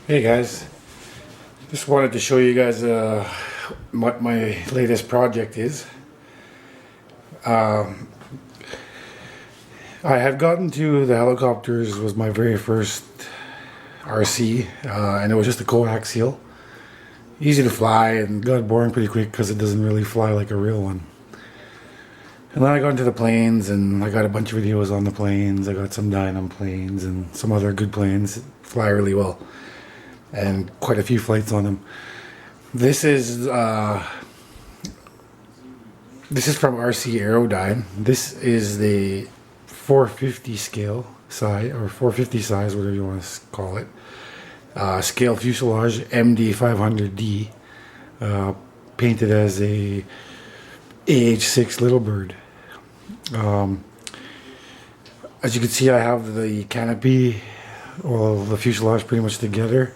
Hey guys, just wanted to show you guys what my latest project is. I had gotten to the helicopters, was my very first RC, and it was just a coaxial. Easy to fly and got boring pretty quick because it doesn't really fly like a real one. And then I got into the planes and I got a bunch of videos on the planes. I got some Dynam planes and some other good planes that fly really well. And quite a few flights on them. This is from RC Aerodyne. This is the 450 scale size, or 450 size, whatever you want to call it. Scale fuselage MD500D, painted as a AH-6 little bird. As you can see, I have the canopy, well, the fuselage pretty much together.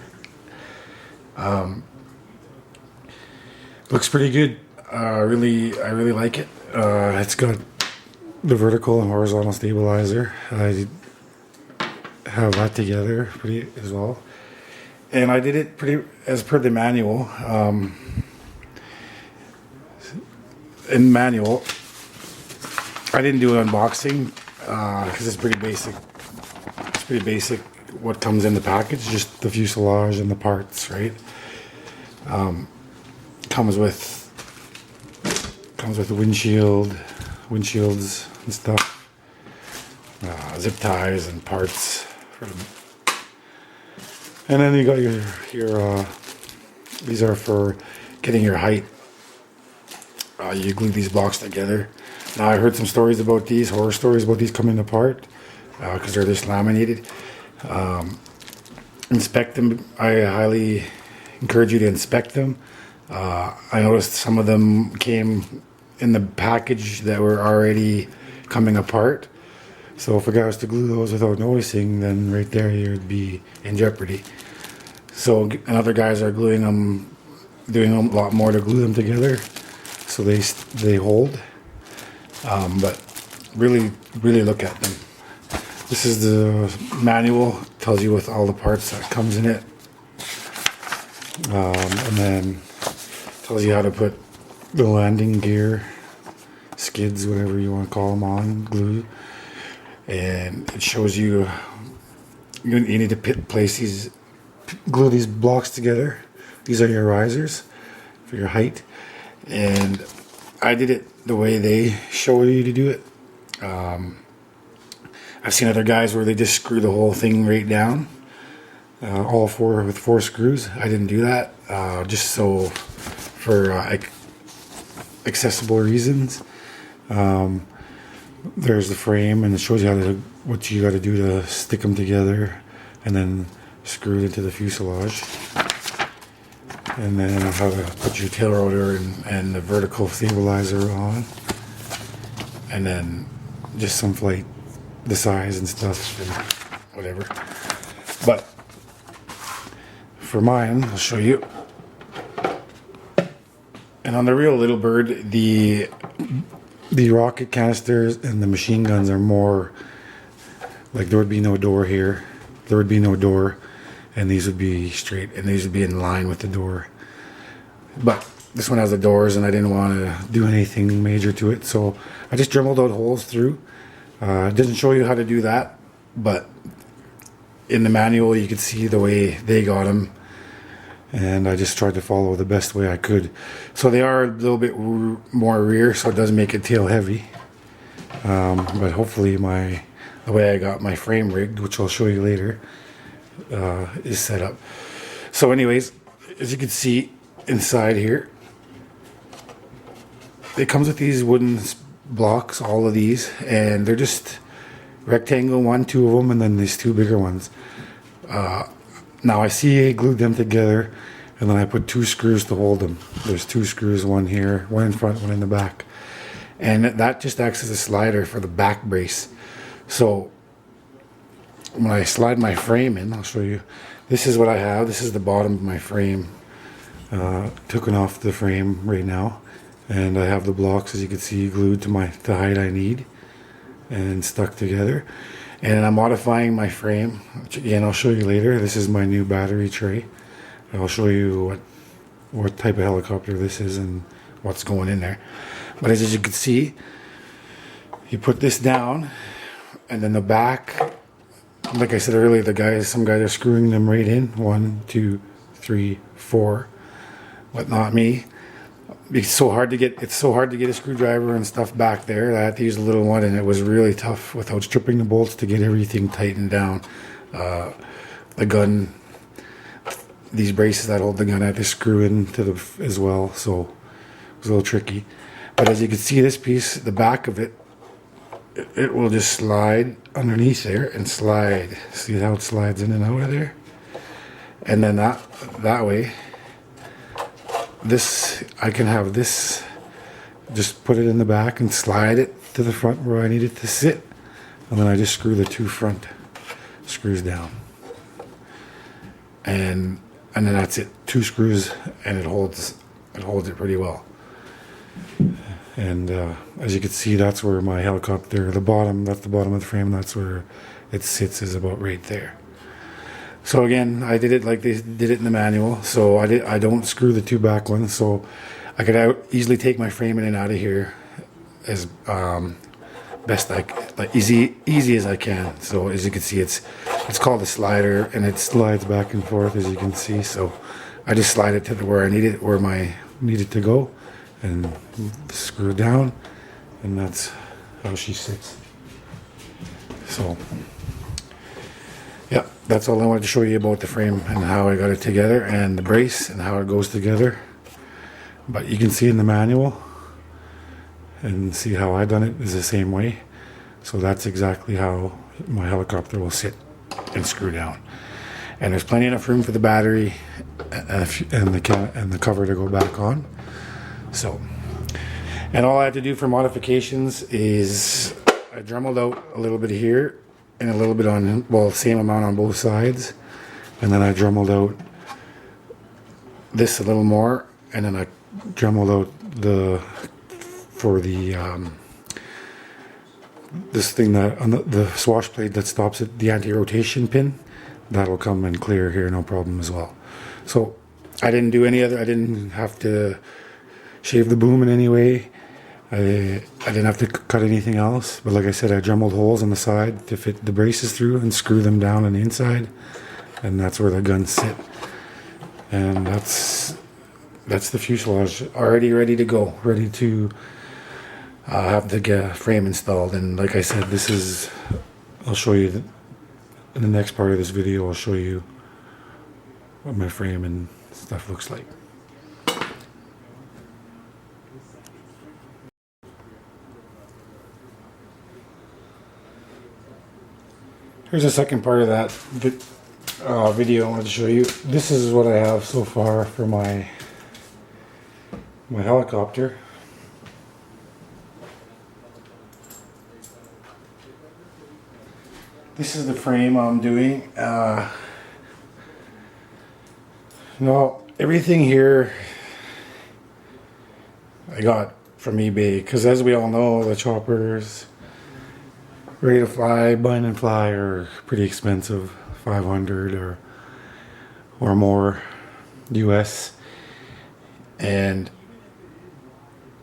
Looks pretty good. I really like it. It's got the vertical and horizontal stabilizer. I have that together pretty as well, and I did it pretty as per the manual. In manual, I didn't do an unboxing because it's pretty basic. It's pretty basic what comes in the package, just the fuselage and the parts, right? Comes with the windshields and stuff, zip ties and parts for them. And then you got your these are for getting your height. You glue these blocks together. Now I heard some stories about these, horror stories about these coming apart because they're just laminated. Inspect them. I highly encourage you to inspect them. I noticed some of them came in the package that were already coming apart. So if a guy was to glue those without noticing, then right there you'd be in jeopardy. So and other guys are gluing them, doing a lot more to glue them together, so they hold. But really look at them. This is the manual. Tells you with all the parts that comes in it, and then tells you how to put the landing gear, skids, whatever you want to call them, on glue, and it shows you you need to glue these blocks together. These are your risers for your height, and I did it the way they show you to do it. I've seen other guys where they just screw the whole thing right down, with four screws. I didn't do that, just so for accessible reasons. There's the frame, and it shows you what you got to do to stick them together, and then screw it into the fuselage, and then how to put your tail rotor and the vertical stabilizer on, and then just some flight, the size and stuff and whatever. But for mine, I'll show you. And on the real little bird, the rocket canisters and the machine guns are more like there would be no door here. There would be no door, and these would be straight, and these would be in line with the door. But this one has the doors, and I didn't want to do anything major to it, so I just dremelled out holes through. It doesn't show you how to do that, but in the manual you could see the way they got them, and I just tried to follow the best way I could. So they are a little bit more rear, so it does make it tail heavy, but hopefully the way I got my frame rigged, which I'll show you later, is set up. So anyways, as you can see inside here, it comes with these wooden blocks, all of these, and they're just rectangle, two of them, and then these two bigger ones. Now I see I glued them together, and then I put two screws to hold them. There's two screws, one here, one in front, one in the back, and that just acts as a slider for the back brace. So when I slide my frame in, I'll show you. This is what I have. This is the bottom of my frame, taken off the frame right now. And I have the blocks, as you can see, glued to the height I need and stuck together. And I'm modifying my frame, which again I'll show you later. This is my new battery tray. I'll show you what type of helicopter this is and what's going in there. But as you can see, you put this down, and then the back, like I said earlier, some guys are screwing them right in. 1, 2, 3, 4, but not me. It's so hard to get a screwdriver and stuff back there. I had to use a little one, and it was really tough without stripping the bolts to get everything tightened down. The gun, these braces that hold the gun, I had to screw into as well, so it was a little tricky. But as you can see, this piece, the back of it, it will just slide underneath there and slide. See how it slides in and out of there? And then that way, this, I can have this, just put it in the back and slide it to the front where I need it to sit. And then I just screw the 2 front screws down. And then that's it. 2 screws, and it holds it pretty well. And as you can see, that's where my helicopter, the bottom, that's the bottom of the frame, that's where it sits, is about right there. So again, I did it like they did it in the manual. So I don't screw the 2 back ones, so I could easily take my frame in and out of here as best easy as I can. So as you can see, it's called a slider, and it slides back and forth, as you can see. So I just slide it to where I need it, where I need it to go, and screw it down, and that's how she sits. So yeah, that's all I wanted to show you about the frame and how I got it together, and the brace and how it goes together. But you can see in the manual and see how I done it is the same way. So that's exactly how my helicopter will sit and screw down. And there's plenty enough room for the battery and the cover to go back on. So, and all I had to do for modifications is I dremeled out a little bit here and a little bit on, well, same amount on both sides, and then I dremeled out this a little more, and then I dremeled out this thing that on the swash plate that stops it, the anti-rotation pin, that'll come and clear here, no problem as well. So I didn't do any other, I didn't have to shave the boom in any way. I didn't have to cut anything else, but like I said, I dremeled holes on the side to fit the braces through and screw them down on the inside, and that's where the guns sit. And that's the fuselage already ready to go, ready to have the frame installed. And like I said, I'll show you in the next part of this video. I'll show you what my frame and stuff looks like. Here's the second part of that video I wanted to show you. This is what I have so far for my helicopter. This is the frame I'm doing. No, everything here I got from eBay, because as we all know, the choppers ready to fly, bind and fly, are pretty expensive, $500 or more US. And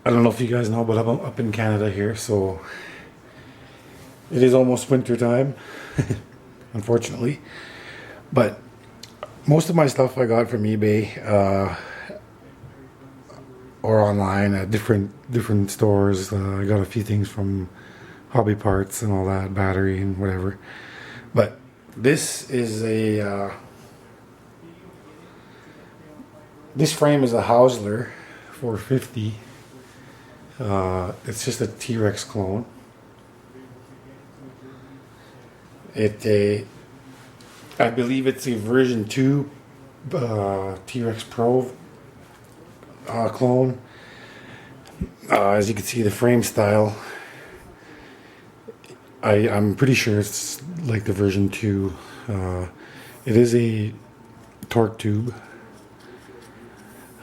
I don't know if you guys know, but I'm up in Canada here, so it is almost winter time, unfortunately. But most of my stuff I got from eBay or online at different stores. I got a few things from Hobby Parts and all that, battery and whatever. But this is this frame is a Hausler 450. It's just a T-Rex clone. I believe it's a version 2 T-Rex Pro clone. As you can see, the frame style, I'm pretty sure it's like the version 2. It is a torque tube.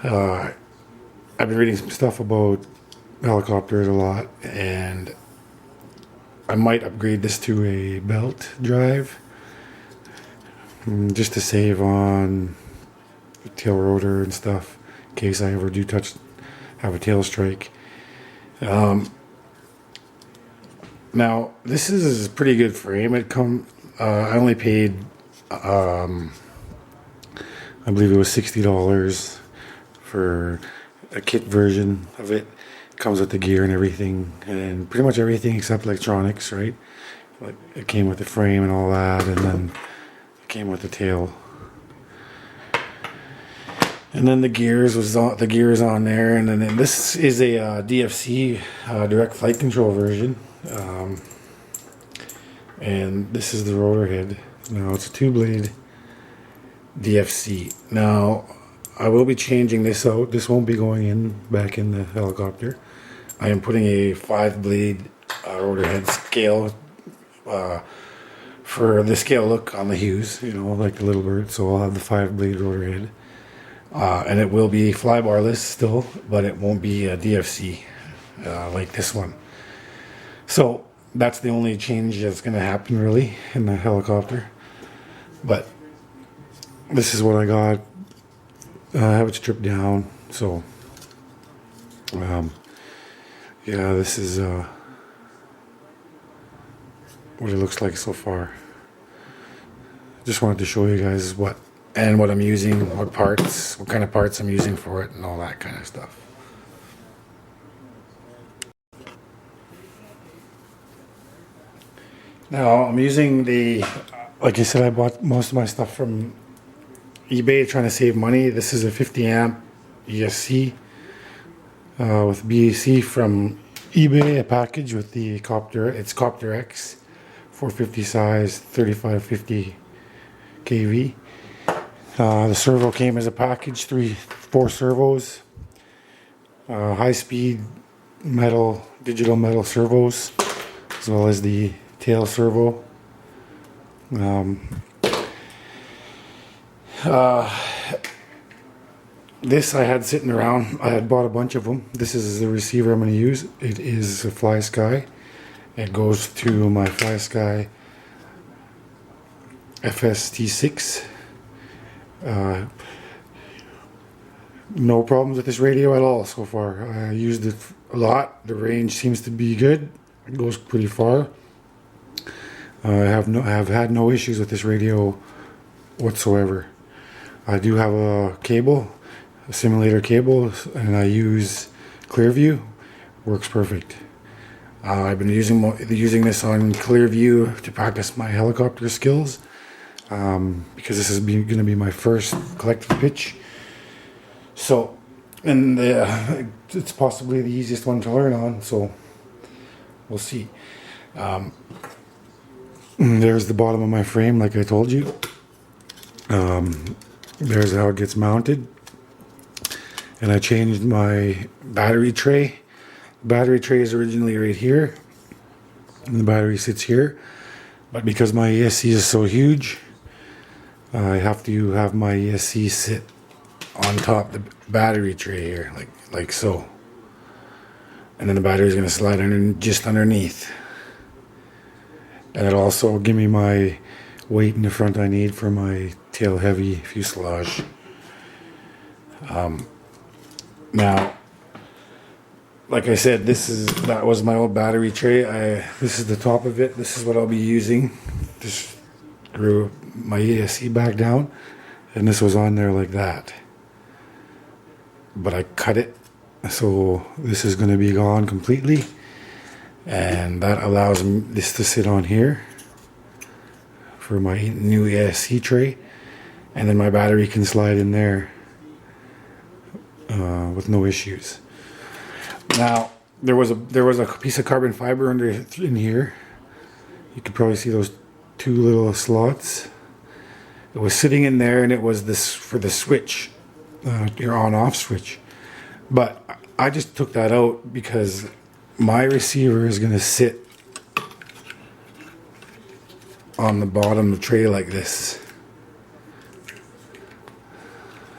I've been reading some stuff about helicopters a lot, and I might upgrade this to a belt drive, just to save on tail rotor and stuff in case I ever do have a tail strike. Now this is a pretty good frame. I only paid I believe it was $60 for a kit version of it. It comes with the gear and everything, and pretty much everything except electronics, right? Like it came with the frame and all that, and then it came with the tail. And then the gears on there, and then this is a DFC direct flight control version, and this is the rotor head. Now it's a 2-blade DFC. Now I will be changing this out. This won't be going back in the helicopter. I am putting a 5-blade rotor head scale for the scale look on the Hughes, like the Little Bird. So I'll have the 5-blade rotor head. And it will be flybarless still, but it won't be a DFC like this one. So that's the only change that's going to happen really in the helicopter. But this is what I got. I have it stripped down. So yeah, this is what it looks like so far. Just wanted to show you guys what I'm using, what kind of parts I'm using for it, and all that kind of stuff. Now I'm using like I said, I bought most of my stuff from eBay trying to save money. This is a 50 amp ESC with BAC from eBay, a package with the Copter. It's Copter X 450 size, 3550 kV. The servo came as a package, 4 servos, high speed digital metal servos, as well as the tail servo. This I had sitting around. I had bought a bunch of them. This is the receiver I'm going to use. It is a FlySky. It goes to my FlySky FST6. No problems with this radio at all so far. I used it a lot. The range seems to be good. It goes pretty far. I have had no issues with this radio whatsoever. I do have a cable, a simulator cable, and I use Clearview. Works perfect. I've been using this on Clearview to practice my helicopter skills. Because this is going to be my first collective pitch. So, and it's possibly the easiest one to learn on, so we'll see. There's the bottom of my frame, like I told you. There's how it gets mounted. And I changed my battery tray. The battery tray is originally right here, and the battery sits here. But because my ESC is so huge, I have to have my ESC sit on top the battery tray here, like so. And then the battery is going to slide just underneath. And it'll also give me my weight in the front I need for my tail heavy fuselage. Now, like I said, that was my old battery tray. This is the top of it. This is what I'll be using. Just screw my ESC back down, and this was on there like that. But I cut it, so this is going to be gone completely, and that allows this to sit on here for my new ESC tray, and then my battery can slide in there with no issues. Now there was a piece of carbon fiber in here. You can probably see those 2 little slots. It was sitting in there, and it was this for the switch, your on-off switch. But I just took that out because my receiver is going to sit on the bottom of the tray like this,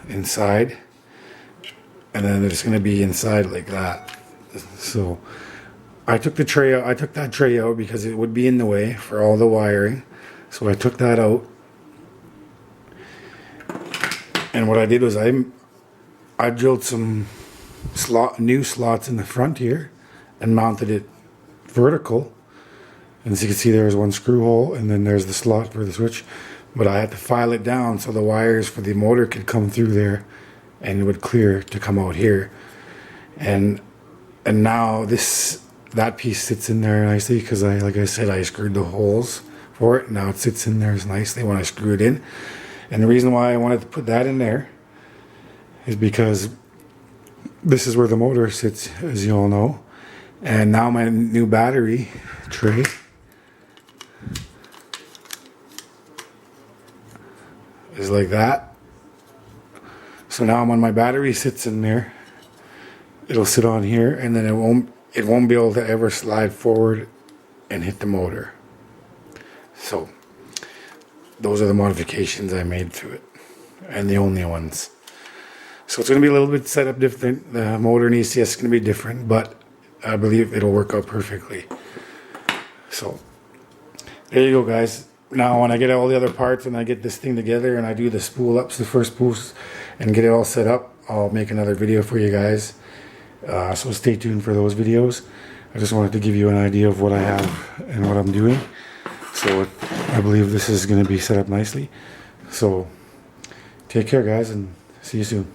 inside, and then it's going to be inside like that. So I took the tray out. I took that tray out because it would be in the way for all the wiring. So I took that out. And what I did was I drilled some new slots in the front here and mounted it vertical. And as you can see, there's one screw hole and then there's the slot for the switch. But I had to file it down so the wires for the motor could come through there and it would clear to come out here. And now that piece sits in there nicely because like I said, I screwed the holes for it. Now it sits in there nicely when I screw it in. And the reason why I wanted to put that in there is because this is where the motor sits, as you all know. And now my new battery tray is like that. So now when my battery sits in there, it'll sit on here, and then it won't be able to ever slide forward and hit the motor. So those are the modifications I made to it, and the only ones. So it's going to be a little bit set up different. The motor and ECS is going to be different, but I believe it'll work out perfectly. So there you go, guys. Now when I get all the other parts and I get this thing together and I do the spool ups, the first spoofs, and get it all set up, I'll make another video for you guys. So stay tuned for those videos. I just wanted to give you an idea of what I have and what I'm doing. So I believe this is going to be set up nicely. So take care, guys, and see you soon.